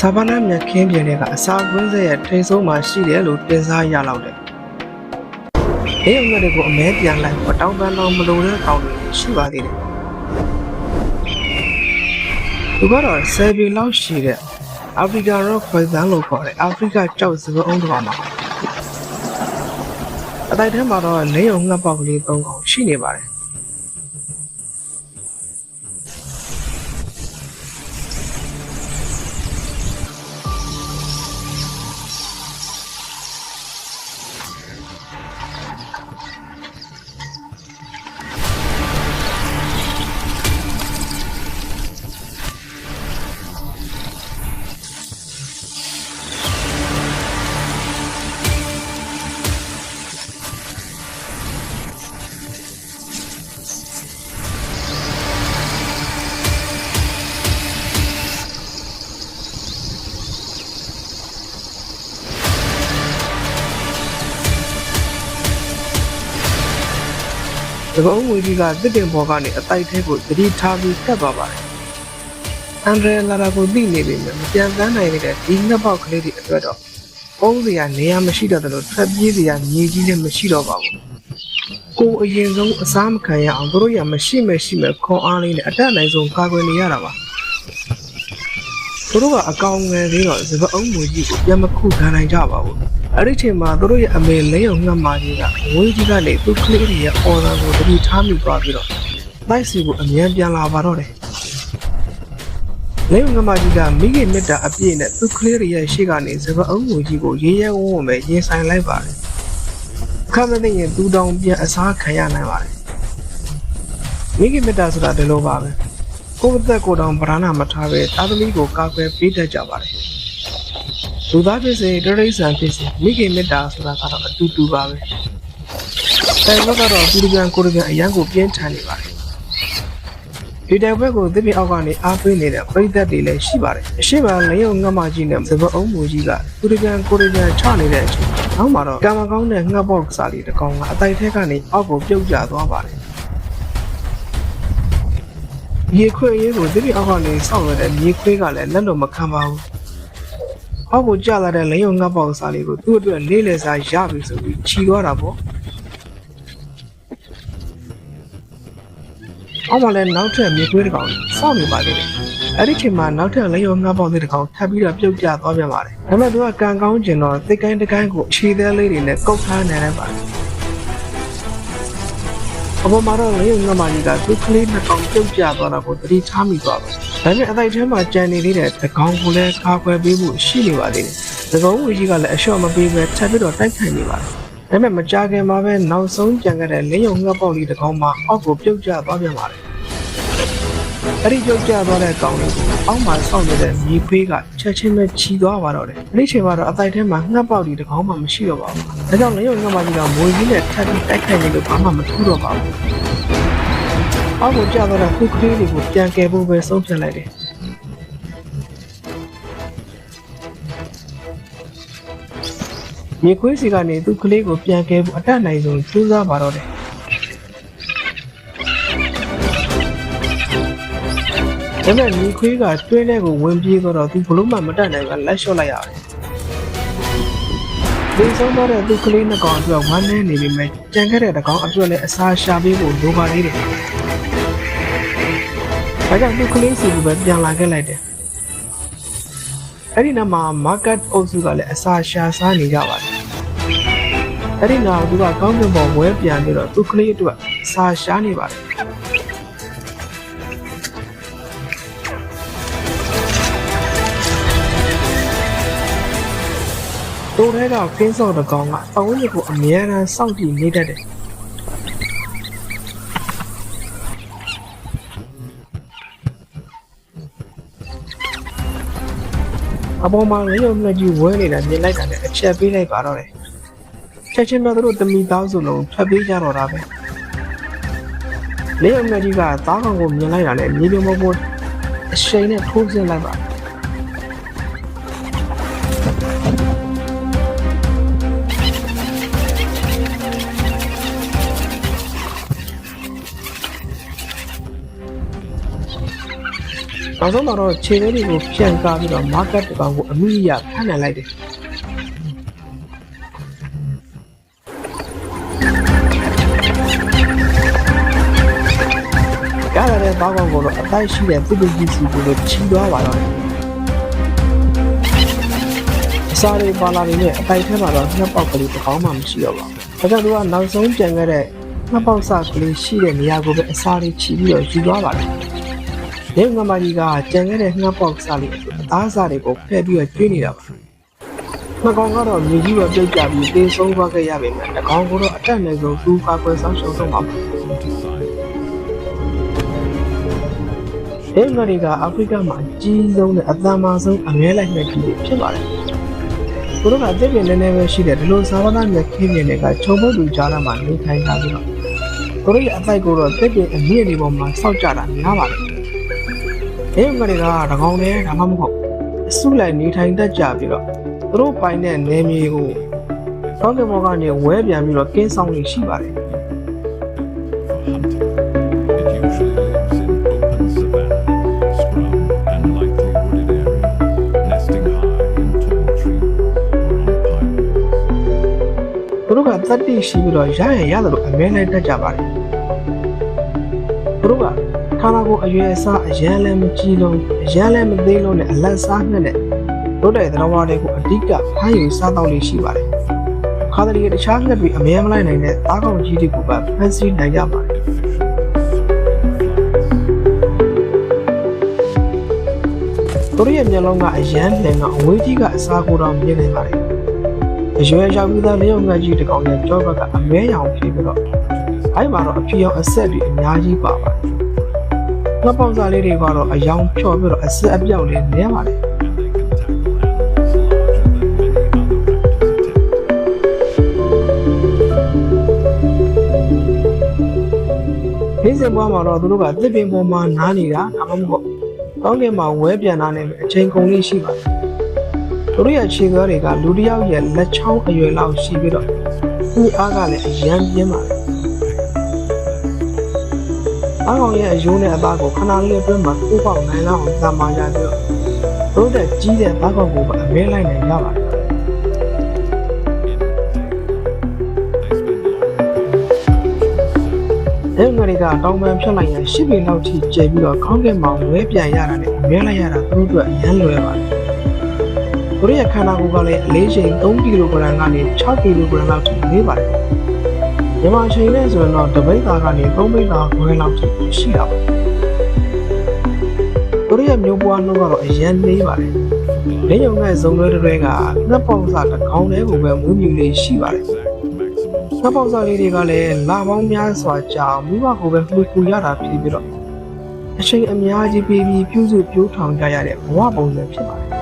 စာဘာနာမြက်ခင်းပြင်တွေကအစာကွင်းဆက်ရဲ့ထိန်ဆုံးမှာရှိတယ်လို့တင်စားရလောက်တယ်။ဒီအငတ်တွေကိုအမဲပြန်လိုက်တော့တောင်းပန်တော့မလိုတဲ့ကောင်တွေရှိပါသေးတယ်။သူကတော့ဆယ်ပြည်လောက်ရှိတဲ့အာဖရိကရောခွဲသန်းလို့ခေါ်တဲ့အာဖရိကကြောက်စပအုံးတော်မှာအတိုက်ထဲမှာတော့လိမ့်အောင်ငှက်ပေါက်ကလေး၃ကောင်ရှိနေပါတယ်။ဒီဘုံငွေကြီးကတစ်တင်ပေါ်ကနေအတိုက်ထဲကိုသတိထားပြီးတက်သွားပါတယ်။အန်ဒရလာရာကိုသိနေပြီမပြန်တန်းနိုင်တဲ့ဒီငှက်ပေါက်ကလေးတွေအတွက်တော့ပုံးစရာနေရာမရှိတော့တယ်လို့ထွက်ပြေးစရာမြေကြီးလည်းမရှိတော့ပါဘူး။ကိုအရင်ဆုံးအစားမခံရအောင်တို့ရမရှိခွန်အားလေးနဲ့အတက်နိုင်ဆုံးကာကွယ်နေရတာပါ။တို့ကအကောင်ငယ်သေးတော့စပအုံးငွေကြီးကိုပြန်မခုခံနိုင်ကြပါဘူး။အဲ့ဒီချိန်မှာတို့ရဲ့အမေလိမ့်အောင်ငှက်မာကြီးကငွေကြီးကနေသူ့ကလေးတွေရဲ့အော်ဒါကိုတတိထားမိသွားပြီးတော့တိုက်စီကိုအမြန်ပြန်လာပါတော့တယ်လိမ့်အောင်ငှက်မာကြီးကမိခင်မေတ္တာအပြည့်နဲ့သူ့ကလေးတွေရဲ့ရှေ့ကနေစပအုံးငွေကြီးကိုရေရဲဝုန်းဝုန်းပဲရင်ဆိုင်လိုက်ပါတယ်ခါမသိရင်သူတောင်ပြန်အစားခံရနိုင်ပါတယ်မိခင်မေတ္တာဆိုတာဒီလိုပါပဲကိုယ့်အသက်ကိုယ်တောင်ပဓာနာမထားပဲသားသမီးကိုကာကွယ်ပေးတတ်ကြပါတယ်လူသားဖြစ်စေတရိษံဖြစ်စေမိခင်မေတ္တာဆိုတာကတော့အတူတူပါပဲ။တိုင်ဘက်ကတော့သူတပြန်ကိုယ်တပြန်အရန်ကိုပြင်းထန်နေပါတယ်။ဒီတိုင်ဘက်ကိုသစ်ပင်အောက်ကနေအားပေးနေတဲ့ပရိသတ်တွေလည်းရှိပါတယ်။အရှိမလိမ့်အောင်ငှက်မကြီးနဲ့စပအုံးမူကြီးကသူတပြန်ကိုယ်တပြန်ချနေတဲ့အချိန်နောက်မှာတော့ကံမကောင်းတဲ့ငှက်ပေါက်စားလေးတစ်ကောင်ကအတိုက်ထဲကနေအောက်ကိုပြုတ်ကျသွားပါတယ်။မြေခွေရေးကိုသစ်ပင်အောက်ကနေစောင့်ရတဲ့မြေခွေးကလည်းလက်လုံးမခံပါဘူး။အောက်ကိုကျလာတဲ့လိမ့်အောင်ငှက်ပေါက်စားလေးကိုသူ့အတွက်လေးလေစားရပြီဆိုပြီးခြီသွားတာပေါ့အောက်မှာလည်းနောက်ထပ်မြေခွေးတစ်ကောင်စောင့်နေပါသေးတယ်အဲ့ဒီချိန်မှာနောက်ထပ်လိမ့်အောင်ငှက်ပေါက်တစ်ကောင်ထပ်ပြီးတော့ပြုတ်ကျသွားပြန်ပါတယ်ဒါပေမဲ့သူကကံကောင်းကျင်တော့သစ်ကိုင်းတစ်ကိုင်းကိုခြေသေးလေးတွေနဲ့ကုတ်ထားနေတယ်ပါတယ်အပေါ်မှာတော့လိမ့်အောင်ငှက်မကြီးကသူ့ကလေးနှစ်ကောင်ပြုတ်ကျသွားတာကိုသတိထားမိသွားပါတယ်ဒါပေမဲ့အတိုက်ထဲမှာကြံနေသေးတဲ့တကောင်ကိုလည်းခါခွဲပေးဖို့ရှိနေပါသေးတယ်။တကောင်ဝီကြီးကလည်းအလျှော့မပေးပဲထပ်ပြီးတော့တိုက်ခိုက်နေပါတယ်။ဒါပေမဲ့မကြခင်မှာပဲနောက်ဆုံးကြံခဲ့တဲ့လင်းယုံငှက်ပေါက်လေးတကောင်မှအောက်ကိုပြုတ်ကျသွားပြန်ပါတယ်။အဲ့ဒီပြုတ်ကျသွားတဲ့ကောင်လေးကိုအောက်မှာစောင့်နေတဲ့မြေခွေးကချက်ချင်းပဲခြီသွားပါတော့တယ်။အဲ့ဒီချိန်မှာတော့အတိုက်ထဲမှာငှက်ပေါက်လေးတကောင်မှမရှိတော့ပါဘူး။ဒါကြောင့်လင်းယုံငှက်မကြီးကမွေကြီးနဲ့ထပ်ပြီးတိုက်ခိုက်နေလို့ဘာမှမထူးတော့ပါဘူး။အောက်ကိုကျသွားတဲ့ခုကလေးတွေကိုပြန်ကယ်ဖို့ပဲဆုံးဖြတ်လိုက်တယ်။မြေခွေးစီကနေသူ့ကလေးကိုပြန်ကယ်ဖို့အတတ်နိုင်ဆုံးကြိုးစားပါတော့တယ်။ဒါပေမဲ့မြေခွေးကတွင်းထဲကိုဝင်ပြေးတော့သူဘလို့မှမတတ်နိုင်ဘူးလက်လျှော့လိုက်ရတယ်။ဒီဆုံးတော့သူ့ကလေးနှစ်ကောင်အတွက်ဝမ်းနည်းနေပြီမဲ့ကြံခဲ့တဲ့တကောင်အတွက်လည်းအစာရှာပေးဖို့လိုပါသေးတယ်။ဒါကြောင့်သူ့ကလေးစီကိုပဲပြန်လာခဲ့လိုက်တယ်။အဲ့ဒီနောက်မှာ market အုပ်စုကလည်းအစာရှာစားနေကြပါတယ်။အဲ့ဒီနောက်သူကကောင်းကင်ဘုံဝဲပြန်ပြီးတော့သူ့ကလေးအတွက်အစာရှာနေပါတယ်။တိုးထဲကကင်းစော့တကောင်ကအဝန်းကြီးကိုအမြဲတမ်းစောင့်ကြည့်နေတတ်တယ်။အပေါ်မှာလေးရုံမြကြီးဝဲနေတာမြင်လိုက်တာနဲ့အချက်ပေးလိုက်ပါတော့တယ်။ချက်ချင်းပဲသူတို့တမီသားစုလုံးဖျက်ပေးကြတော့တာပဲ။လေးရုံမြကြီးကသားကောင်ကိုမြင်လိုက်တာနဲ့မြေပြင်ပေါ်အရှိန်နဲ့ထိုးဆင်းလိုက်ပါ နောက်ဆုံးတော့ခြေလေးတွေကိုဖြန့်ကားပြီးတော့ market တစ်ကောင်ကိုအမိရဖမ်းနိုင်လိုက်တယ်ကားရတဲ့ဘာကောင်ကိုတော့အတိုက်ရှိတဲ့သူ့ကြီးစီကိုချီးသွားပါတော့အစားတွေပါလာနေတဲ့အတိုက်ထဲမှာတော့နှစ်ပေါက်ကလေးတစ်ကောင်မှမရှိတော့ပါဘူးဒါကြောင့်သူကနောက်ဆုံးပြန်ခဲ့တဲ့နှစ်ပေါက်စကလေးရှိတဲ့နေရာကိုပဲအစားလေးချီပြီးတော့ယူသွားပါတယ်။ရဲငမကြီးကကြံခဲ့တဲ့နှစ်ပေါက်စလေးအသားစားတွေကိုဖဲ့ပြီးတော့ကျွေးနေတာပါ။နှစ်ကောင်ကတော့မြေကြီးပဲပြုတ်ကြပြီးတေးဆုံးသွားခဲ့ရပေမဲ့တစ်ကောင်ကတော့အတက်နဲ့ဆုံးသူ့ကာကွယ်ဆောင်ရှုံးဆုံးပါဘူး။ရဲငမကြီးကအာဖရိကမှာအကြီးဆုံးနဲ့အသံမဆုံးအငဲလိုက်မဲ့ကြီးဖြစ်ပါတယ်။သူတို့ကအသက်ပြင်းနေနေပဲရှိတဲ့ဒီလိုသာဝနာမြက်ခင်းမြင်တွေကချုံပုတ်လူကြားထဲမှာနေထိုင်ကြပြီးတော့သူတို့ရဲ့အတိုက်ကိုတော့သက်ပြင်းအမြင့်ဒီပေါ်မှာစောက်ကြတာများပါတယ်။အဲငါတွေကတကောင်နဲ့ဒါမှမဟုတ်အစုလိုက်နေထိုင်တတ်ကြပြီးတော့သူတို့ပိုင်တဲ့နေမြေကိုတောင်ကမောကနေဝဲပြန်ပြီးတော့ကင်းဆောင်နေရှိပါတယ်။သူတို့ကသတ္တိရှိပြီးတော့ရရင်ရတယ်လို့အမြဲတမ်းတက်ကြပါတယ်သူတို့ကခါလာကိုအရွယ်အစားအရန်လည်းမကြီးလုံးအရန်လည်းမသေးလုံးနဲ့အလက်စားနဲ့တို့တဲ့သရဝါတွေကိုအဓိကဖမ်းယူစားတော့လေးရှိပါတယ်ခါတရီတခြားငှက်တွေအမြဲမလိုက်နိုင်တဲ့သားကောင်ကြီးတွေကိုပဲဖမ်းဆီးနိုင်ကြပါတယ်သူတို့ရဲ့မျက်လုံးကအရန်လင်ကအဝေးကြီးကအစားကိုတော့မြင်နေပါတယ်အရွယ်ရောက်ပြီးသားလျော့ငှက်ကြီးတစ်ကောင်ရဲ့ကြောဘက်ကအမဲရောင်ဖြစ်ပြီးတော့အဲ့မှာတော့အဖြူရောင်အဆက်တွေအများကြီးပါပါတယ်။ငှက်ပေါက်စားလေးတွေကတော့အယောင်ဖြော့ပြီးတော့အဆက်အပြောက်လေးနည်းပါတယ်။ဒီစင်ပွားမှာတော့သူတို့ကသစ်ပင်ပေါ်မှာနားနေတာဒါမှမဟုတ်တောင်းကင်မှာဝဲပြန်လာနေတဲ့အချိန်ကုန်လေးရှိပါတယ်။သူတို့ရဲ့ခြေသားတွေကလူတစ်ယောက်ရဲ့လက်ချောင်းအရွယ်လောက်ရှိပြီးတော့ဒီအားကလည်းအရန်ပြင်းပါတယ်။အားကောင်ရဲ့အယိုးနဲ့အသားကိုခဏလေးအတွင်းမှာပိုးပေါက်နိုင်လောက်အောင်သံမာရပြီးတော့တို့တဲ့ကြီးတဲ့အားကောင်ကိုပဲအမဲလိုက်နိုင်ကြပါတယ်။အဲငါတွေကတောင်ပန်ဖြတ်လိုက်ရင်10ပေလောက်ထိကျပြီးတော့ခေါင်းကင်မှာဝဲပြန်ရတာနဲ့အမဲလိုက်ရတာသူတို့အတွက်အရန်လွယ်ပါတယ်။သူတို့ရဲ့ခန္ဓာကိုယ်ကလည်းအလေးချိန်3ကီလိုဂရမ်ကနေ6ကီလိုဂရမ်လောက်ထိနေပါတယ်။မြန်မာချိန်နဲ့ဆိုရင်တော့တပိတ်သားကနေ3ပိတ်သားခွဲလောက်ထိရှိတာပါ။သူတို့ရဲ့မျိုးပွားနှုန်းကတော့အရန်လေးပါတယ်။လက်ရုံနဲ့ဇုံတွေကငှက်ပေါက်စားတစ်ကောင်လေးကိုပဲမွေးမြူလေးရှိပါတယ်။ငှက်ပေါက်စားလေးတွေကလည်းလာပေါင်းများစွာကြာမိဘကိုပဲမှီခိုရတာဖြစ်ပြီးတော့အချိန်အများကြီးပေးပြီးပြုစုပြိုးထောင်ကြရတဲ့ဘဝပုံစံဖြစ်ပါတယ်